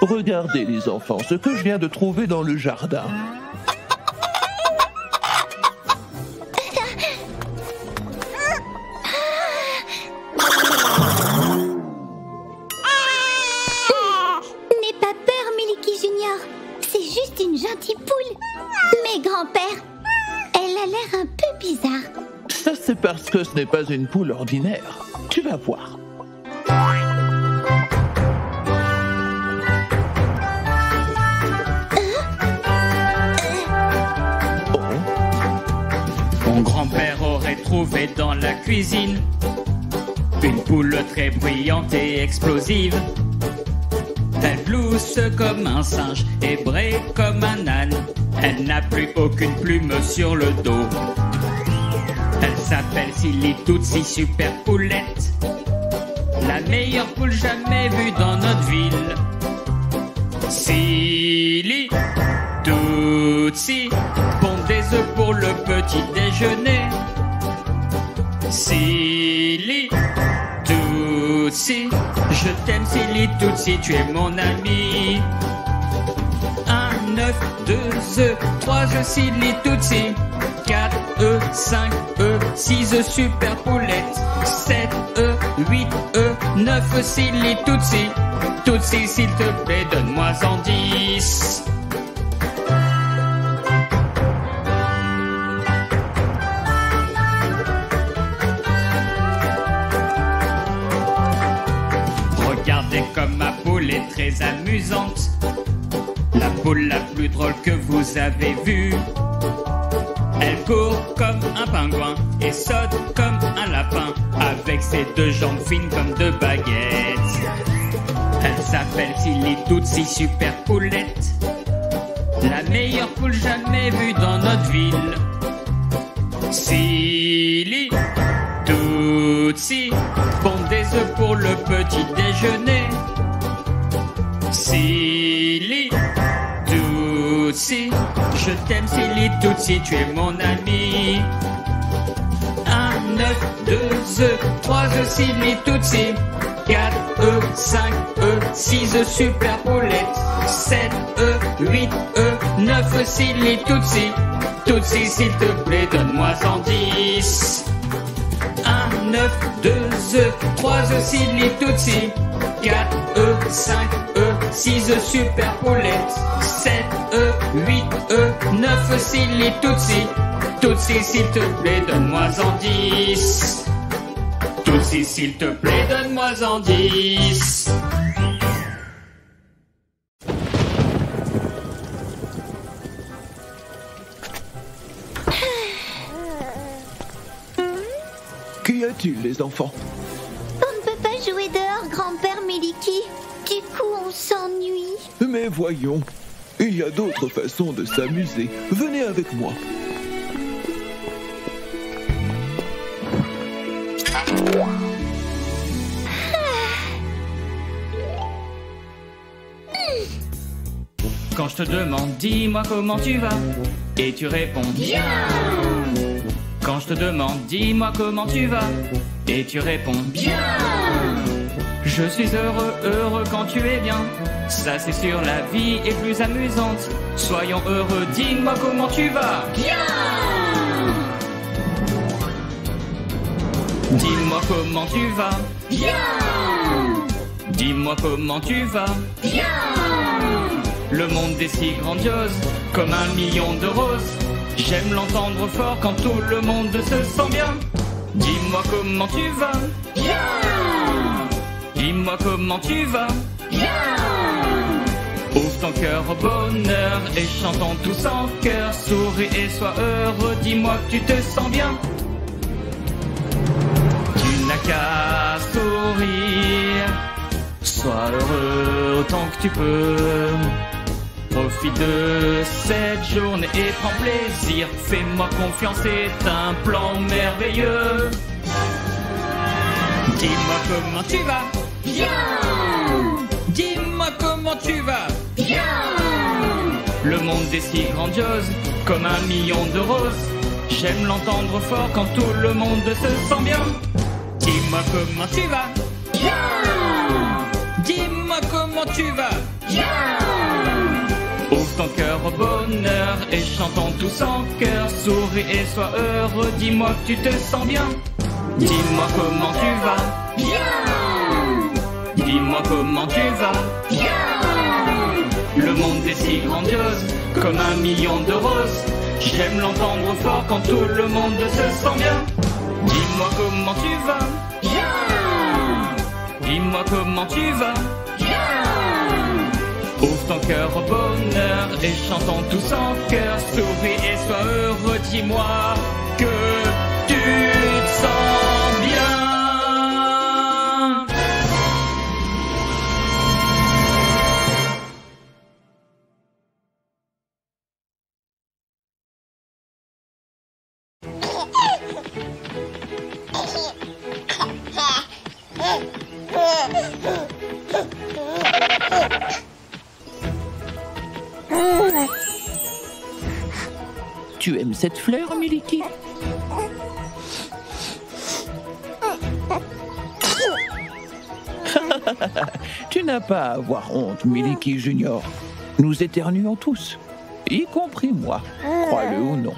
Regardez les enfants, ce que je viens de trouver dans le jardin. N'aie pas peur, Miliki Junior. C'est juste une gentille poule. Mais grand-père, elle a l'air un peu bizarre. Ça, c'est parce que ce n'est pas une poule ordinaire. Tu vas voir. Mon grand-père aurait trouvé dans la cuisine une poule très bruyante et explosive. Elle glousse comme un singe et braie comme un âne. Elle n'a plus aucune plume sur le dos. Elle s'appelle Silly Tootsie Super Poulette, la meilleure poule jamais vue dans notre ville. Silly Tootsie pond des œufs pour le petit déjeuner. Silly Tootsie, je t'aime Silly Tootsie, tu es mon ami. 1 œuf, 2 œufs, 3 œufs Silly Tootsie, 4 œufs, 5 œufs, 6 œufs Super Poulette, 7 œufs, 8 œufs, 9 œufs Silly Tootsie. Tootsie, s'il te plaît, donne-moi-en 10. Regardez comme ma poule est très amusante. La poule la plus drôle que vous avez vue. Elle court comme un pingouin et saute comme un lapin, avec ses 2 jambes fines comme 2 baguettes. Elle s'appelle Silly Tootsie Super Poulette, la meilleure poule jamais vue dans notre ville. Silly Tootsie pond des œufs pour le petit déjeuner. Silly Tootsie, je t'aime Silly Tootsie, tu es mon ami. 1 œuf, 2 œufs, 3 œufs Silly Tootsie, 4 œufs, 5 œufs, 6 œufs Super Poulette, 7 œufs, 8 œufs, 9 œufs Silly Tootsie. Tootsie, s'il te plaît, donne-moi-en 10. 1 œuf, 2 œufs, 3 œufs Silly Tootsie, 4 œufs, 5 œufs, 6 œufs Super Poulette, 7 œufs, 8 œufs, 9 œufs Silly Tootsie. Tootsie, s'il te plaît, donne-moi-en 10. Tootsie, s'il te plaît, donne-moi-en 10. Qu'y a-t-il, les enfants? On ne peut pas jouer dehors, grand-père Miliki. Du coup, on s'ennuie. Mais voyons, il y a d'autres façons de s'amuser. Venez avec moi. Quand je te demande, dis-moi comment tu vas, et tu réponds bien. Quand je te demande, dis-moi comment tu vas, et tu réponds bien. Je suis heureux, heureux quand tu es bien. Ça c'est sûr, la vie est plus amusante. Soyons heureux, dis-moi comment tu vas. Bien. Dis-moi comment tu vas. Bien. Dis-moi comment tu vas. Bien. Le monde est si grandiose, comme 1 million de roses. J'aime l'entendre fort quand tout le monde se sent bien. Dis-moi comment tu vas. Bien. Dis-moi comment tu vas. Bien. Ouvre ton cœur au bonheur et chantons tous en chœur. Souris et sois heureux, dis-moi que tu te sens bien. Tu n'as qu'à sourire. Sois heureux autant que tu peux. Profite de cette journée et prends plaisir. Fais-moi confiance, c'est un plan merveilleux. Dis-moi comment tu vas. Bien. Dis-moi comment tu vas. Bien. Le monde est si grandiose, comme 1 million de roses. J'aime l'entendre fort quand tout le monde se sent bien. Dis-moi comment tu vas. Bien. Dis-moi comment tu vas. Bien. bonheur et chantons tous en cœur. Souris et sois heureux, dis-moi que tu te sens bien. Dis-moi comment tu vas. Bien. Dis-moi comment tu vas. Bien. Le monde est si grandiose, comme 1 million de roses. J'aime l'entendre fort quand tout le monde se sent bien. Dis-moi comment tu vas. Bien. Dis-moi comment tu vas. Ouvre ton cœur au bonheur et chantons tous en cœur. Souris et sois heureux, dis-moi que tu te sens bien. Tu aimes cette fleur, Miliki? Tu n'as pas à avoir honte, Miliki Junior. Nous éternuons tous, y compris moi, crois-le ou non.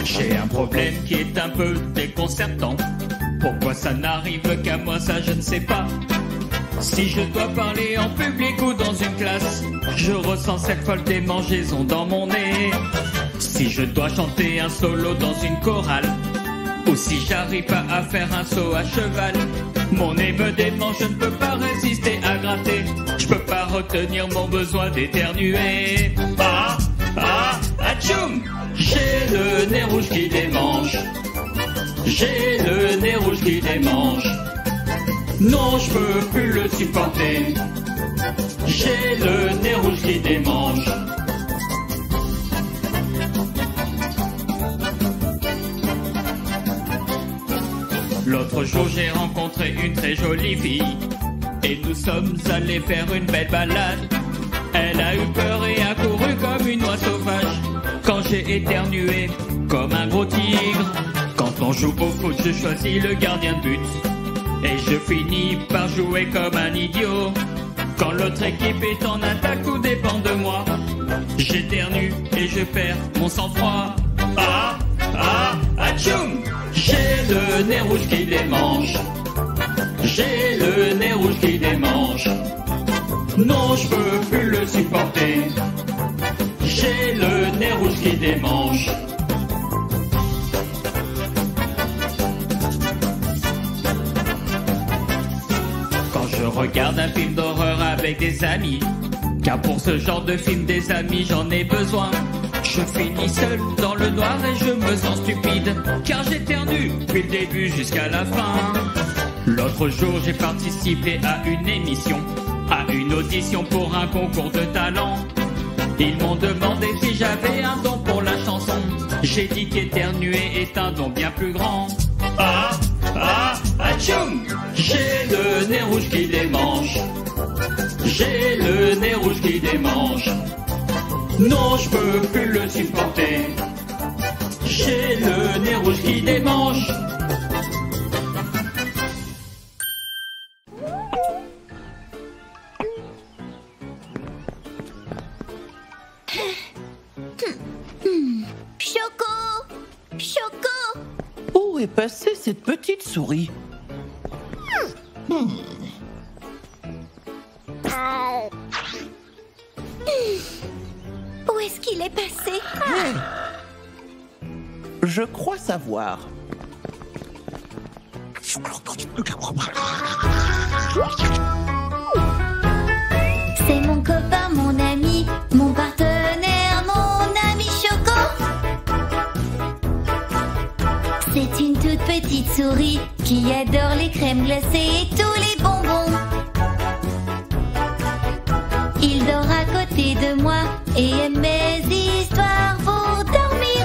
J'ai un problème qui est un peu déconcertant. Pourquoi ça n'arrive qu'à moi, ça je ne sais pas. Si je dois parler en public ou dans une classe, je ressens cette folle démangeaison dans mon nez. Si je dois chanter un solo dans une chorale, ou si j'arrive pas à faire un saut à cheval, mon nez me démange, je ne peux pas résister à gratter. Je peux pas retenir mon besoin d'éternuer. Ah, ah, atchoum! J'ai le nez rouge qui démange. J'ai le nez rouge qui démange. Non, je peux plus le supporter. J'ai le nez rouge qui démange. L'autre jour, j'ai rencontré une très jolie fille et nous sommes allés faire une belle balade. Elle a eu peur et a couru comme une oie sauvage quand j'ai éternué comme un gros tigre. Quand on joue au foot, je choisis le gardien de but et je finis par jouer comme un idiot. Quand l'autre équipe est en attaque, tout dépend de moi. J'éternue et je perds mon sang-froid. Ah, ah, atchoum! J'ai le nez rouge qui démange. J'ai le nez rouge qui démange. Non, je peux plus le supporter. J'ai le nez rouge qui démange. Quand je regarde un film d'horreur avec des amis, car pour ce genre de film des amis j'en ai besoin, je finis seul dans le noir et je me sens stupide, car j'éternue depuis le début jusqu'à la fin. L'autre jour j'ai participé à une émission, à une audition pour un concours de talent. Ils m'ont demandé si j'avais un don pour la chanson. J'ai dit qu'éternuer est un don bien plus grand. Ah, ah, atchoum! J'ai le nez rouge qui démange. J'ai le nez rouge qui démange. Non, je peux plus le supporter. J'ai le nez rouge qui démange. Choco! Choco! Où est passée cette petite souris? Où est-ce qu'il est passé? Je crois savoir. C'est mon copain, mon ami, mon partenaire, mon ami Choco. C'est une toute petite souris qui adore les crèmes glacées et tous les bonbons. Il dort à côté de moi et aime mes histoires pour dormir.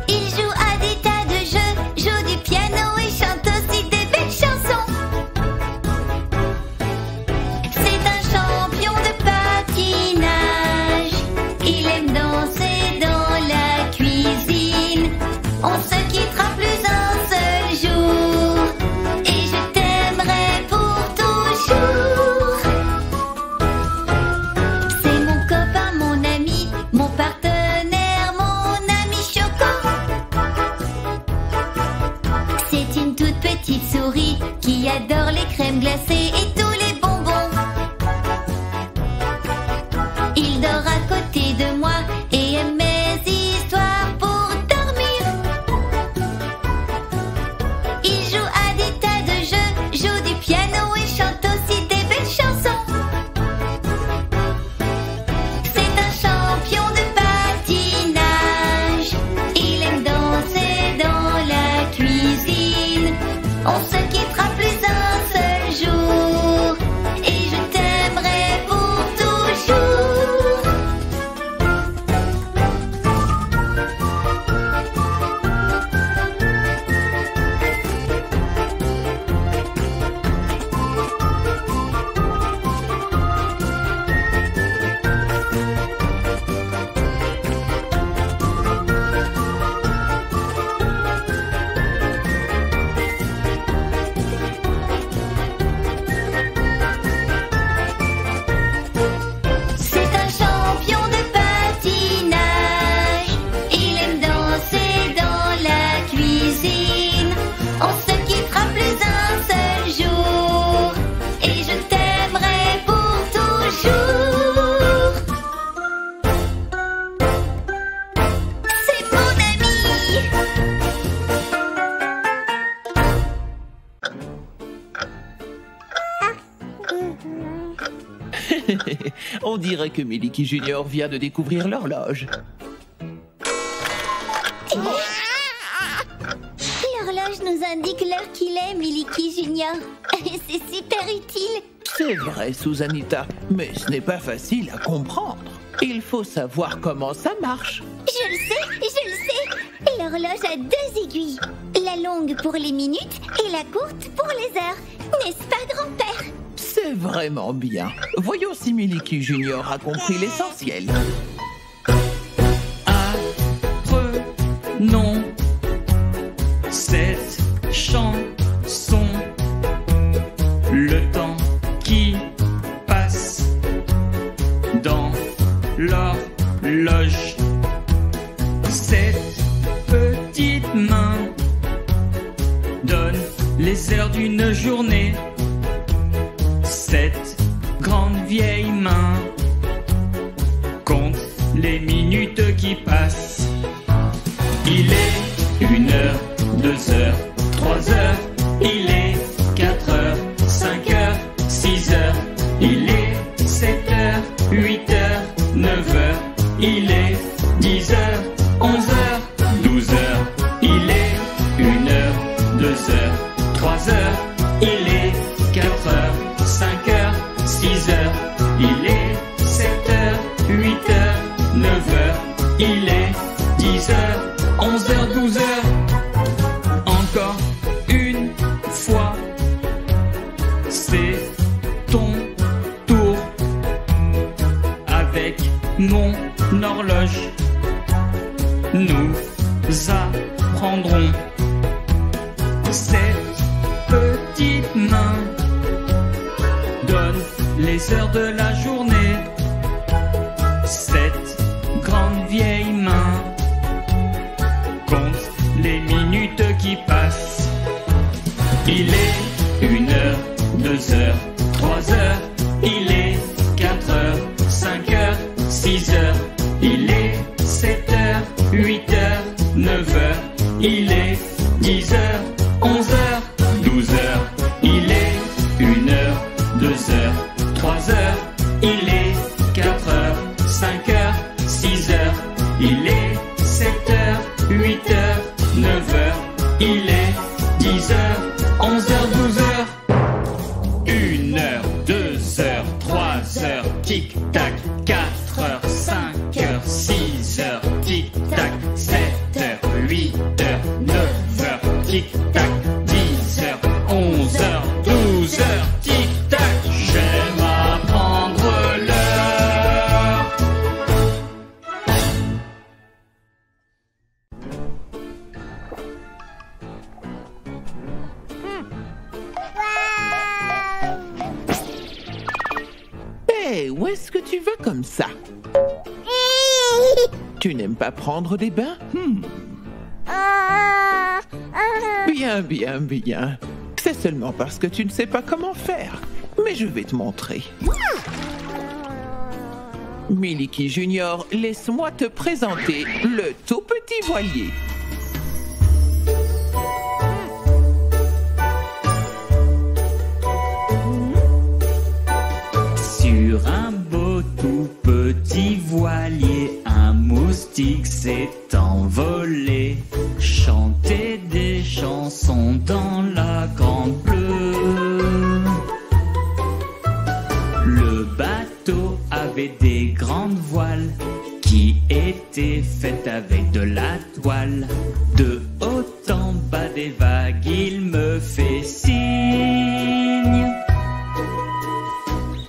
Il joue à des tas de jeux, joue du piano et chante aussi des belles chansons. C'est un champion de patinage. Il aime danser dans la cuisine. On se dirait que Miliki Junior vient de découvrir l'horloge. L'horloge nous indique l'heure qu'il est, Miliki Junior. C'est super utile. C'est vrai, Susanita, mais ce n'est pas facile à comprendre. Il faut savoir comment ça marche. Je le sais. L'horloge a 2 aiguilles. La longue pour les minutes et la courte pour les heures. N'est-ce pas, grand-père? C'est vraiment bien. Voyons si Miliki Junior a compris l'essentiel. Apprenons cette chanson. Le temps qui passe dans l'horloge. Cette petite main donne les heures d'une journée. Cette grande vieille main compte les minutes qui passent. Il est 1 heure, 2 heures, 3 heures. Il est 4 heures, 5 heures, 6 heures. Il est 7 heures, 8 heures, 9 heures. Il est 10 heures, 11 heures, 12 heures. Il est 1 heure, 2 heures, 3 heures. Il est 4 heures, 5 heures, 6 heures. Il est 7 heures, 8 heures, 9 heures. Il est 10 heures, 11 heures, 12 heures. Encore une fois, c'est ton tour. Avec mon horloge, nous apprendrons. Cette petite main donne les heures de la journée. Cette grande vieille main compte les minutes qui passent. Il est 1 heure, 2 heures, 3 heures. Il est 4 heures, 5 heures, 6 heures. Il est 7 heures, 8 heures, 9 heures. Il est 10 heures, 11 heures, 12 heures. Il est 1 heure, 2 heures, 3 heures. Il est 4 heures, 5 heures, 6 heures. Il est 7 heures, 8 heures, 9 heures. Il est 10 heures, 11 heures, 12 heures. 1 heure, 2 heures, 3 heures. Tic-tac, 4 heures, 5 heures, 6 heures. Tic-tac, 7 heures, 8 heures, 9 heures. Tic-tac, 10 heures, 11 heures, 12 heures. Tic-tac, j'aime apprendre l'heure. Hé, où est-ce que tu vas comme ça? Tu n'aimes pas prendre des bains? Bien, bien, bien. C'est seulement parce que tu ne sais pas comment faire. Mais je vais te montrer. Miliki Junior, laisse-moi te présenter le tout petit voilier. Sur un beau tout petit voilier, un moustique s'est envolé, chantait des chansons dans la grande bleue. Le bateau avait des grandes voiles qui étaient faites avec de la toile. De haut en bas des vagues, il me fait signe.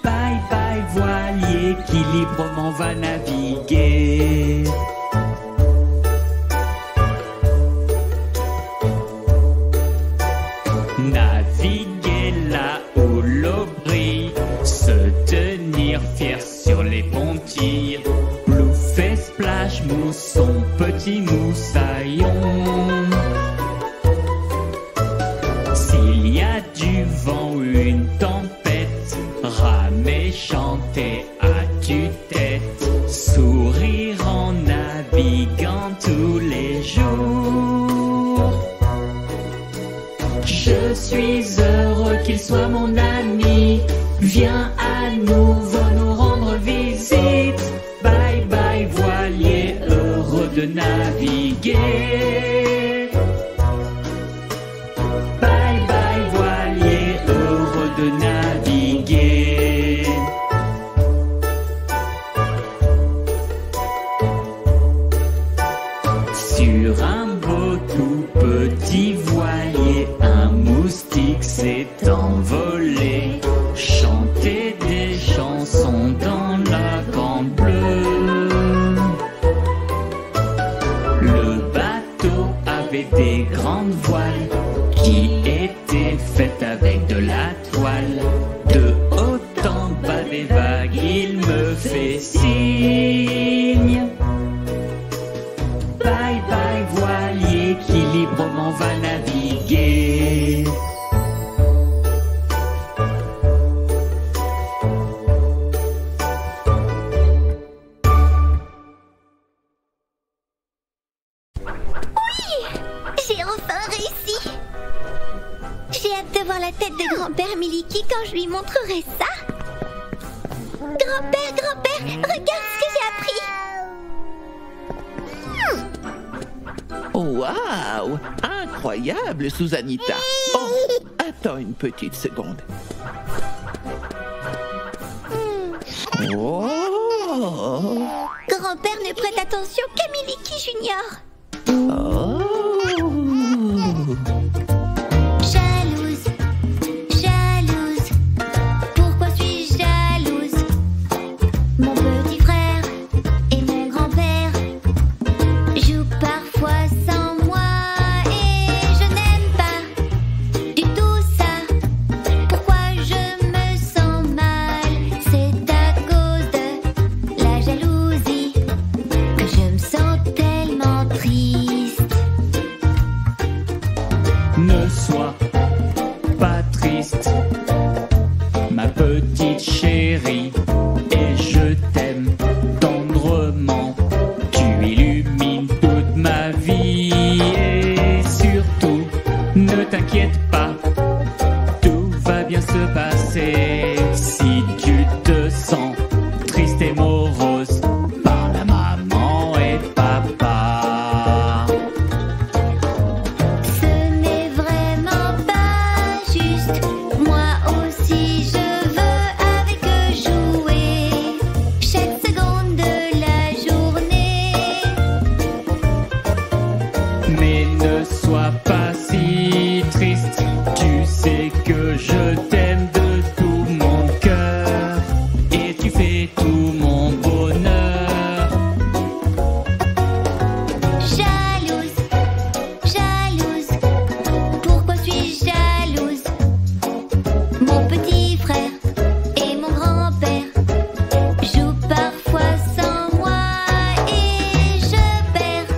Bye bye voilier qui librement va naviguer. Naviguer là où l'eau brille, se tenir fier sur les pontilles. Plouf et splash mousse son petit moussaillon. S'il y a du vent ou une tempête, ramer, chanter à tue-tête, sourire en naviguant tous les jours. Je suis heureux qu'il soit mon ami, viens à nouveau nous rendre visite. de naviguer. Bye bye voilier, heureux de naviguer. Sur un beau tout petit voilier, un moustique s'est envolé, chanter des chansons dans la grande bleue. Le bateau avait des grandes voiles qui étaient faites avec de la toile. De haut en bas des vagues, il me fait signe. Bye bye voilier qui librement va naviguer. J'ai enfin réussi. J'ai hâte de voir la tête de grand-père Miliki quand je lui montrerai ça. Grand-père, grand-père, regarde ce que j'ai appris. Waouh! Incroyable, Susanita! Oh, attends une petite seconde. Oh! Grand-père ne prête attention qu'à Miliki Junior. Oh! Jalouse, jalouse, pourquoi suis-je jalouse? Mon petit frère et mon grand-père jouent parfois sans moi et je n'aime pas du tout ça. Pourquoi je me sens mal? C'est à cause de la jalousie que je me sens tellement triste. Ne sois pas triste, ma petite chérie, et je t'aime tendrement. Tu illumines toute ma vie et surtout, ne t'inquiète pas, tout va bien se passer. Si tu te sens triste et morose, parle à maman et papa. Ce n'est vraiment pas juste. Moi aussi je veux avec eux jouer chaque seconde de la journée. Mais ne sois pas si triste, tu sais que je t'aime de tout mon cœur et tu fais tout mon bonheur. Jalouse, jalouse, pourquoi suis-je jalouse? Mon petit frère et mon grand-père jouent parfois sans moi et je perds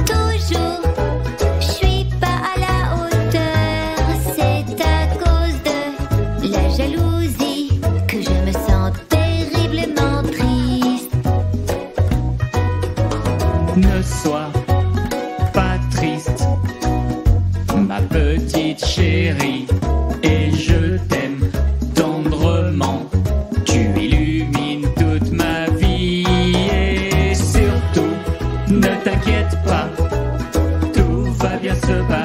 toujours. Je suis pas à la hauteur, c'est à cause de la jalousie que je me sens terriblement triste. Ne sois pas triste, ma petite chérie, et je t'aime tendrement. Tu illumines toute ma vie et surtout, ne t'inquiète pas, tout va bien se passer.